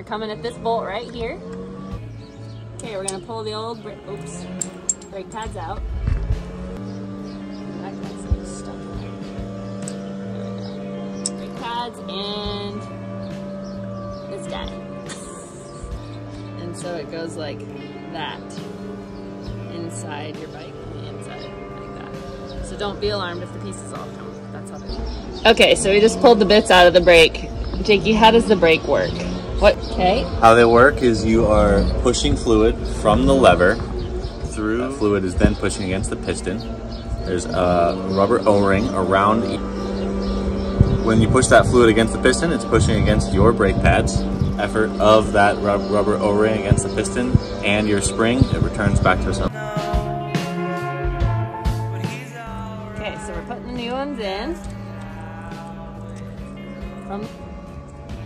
coming at this bolt right here. Okay, we're gonna pull the old brake pads out. That guy's like stuck in there. There we go. Brake pads and this guy. And so it goes like that inside your bike on the inside, like that. So don't be alarmed if the pieces all come. That's how they work. Okay, so we just pulled the bits out of the brake. Jakey, how does the brake work? What? Okay. How they work is you are pushing fluid from the lever through. The fluid is then pushing against the piston. There's a rubber O-ring around. When you push that fluid against the piston, it's pushing against your brake pads. Effort of that rubber O-ring against the piston and your spring, it returns back to itself. Okay, so we're putting the new ones in.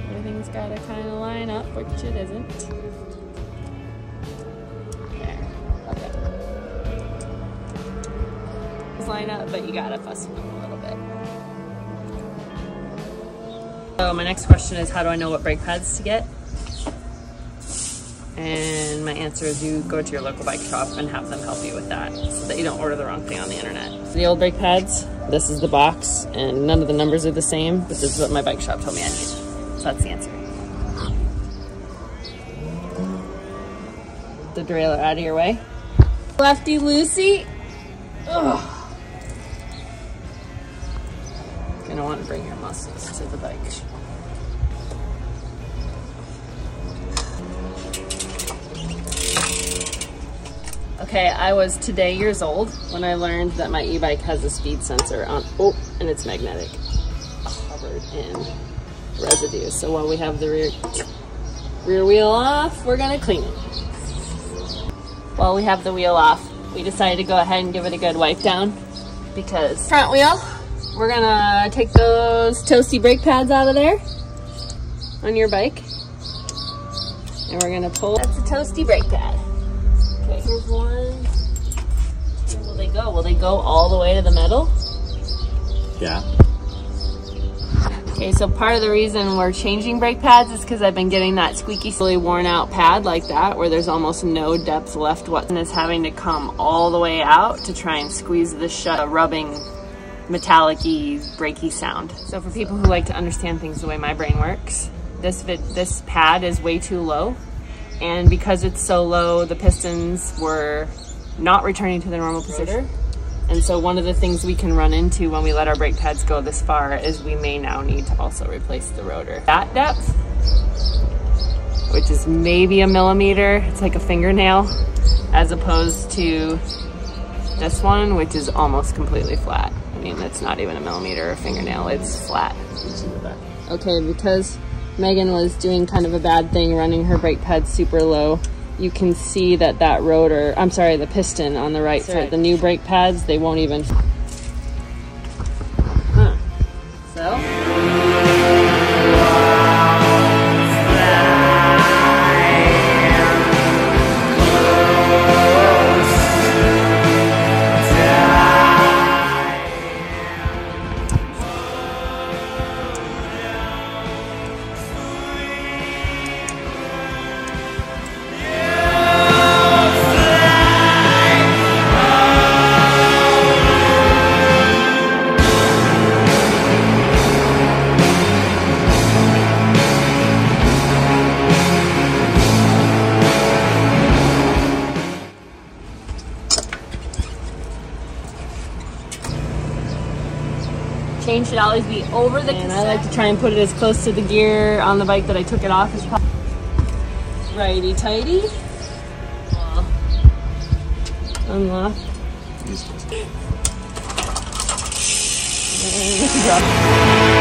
Everything's got to kind of line up, which it isn't. There. Okay. Just line up, but you gotta fuss them up a little bit. So my next question is, how do I know what brake pads to get? And my answer is you go to your local bike shop and have them help you with that, so that you don't order the wrong thing on the internet. The old brake pads, this is the box, and none of the numbers are the same. This is what my bike shop told me I need. So that's the answer. The derailleur out of your way. Lefty loosey. Ugh. Gonna want to bring your muscles to the bike. Okay, I was today years old when I learned that my e-bike has a speed sensor on, and it's magnetic, covered in residue. So while we have the rear wheel off, we're gonna clean it. While we have the wheel off, we decided to go ahead and give it a good wipe down, because front wheel, we're gonna take those toasty brake pads out of there on your bike, and we're gonna pull. That's a toasty brake pad. Okay, here's one. Where will they go? Will they go all the way to the metal? Yeah. Okay, so part of the reason we're changing brake pads is because I've been getting that squeaky, silly, worn out pad like that, where there's almost no depth left. And it's having to come all the way out to try and squeeze this shut, a rubbing, metallic-y, brakey sound. So for people who like to understand things the way my brain works, this pad is way too low. And because it's so low, the pistons were not returning to the normal position. And so one of the things we can run into when we let our brake pads go this far is we may now need to also replace the rotor. That depth, which is maybe a millimeter, it's like a fingernail, as opposed to this one, which is almost completely flat. I mean, it's not even a millimeter or a fingernail, it's flat. Okay, because Megan was doing kind of a bad thing running her brake pads super low, you can see that rotor, I'm sorry, the piston on the right side, the new brake pads, they won't even. So. Chain should always be over the cassette. And I like to try and put it as close to the gear on the bike that I took it off as possible. Righty tighty. Unlock. And drop.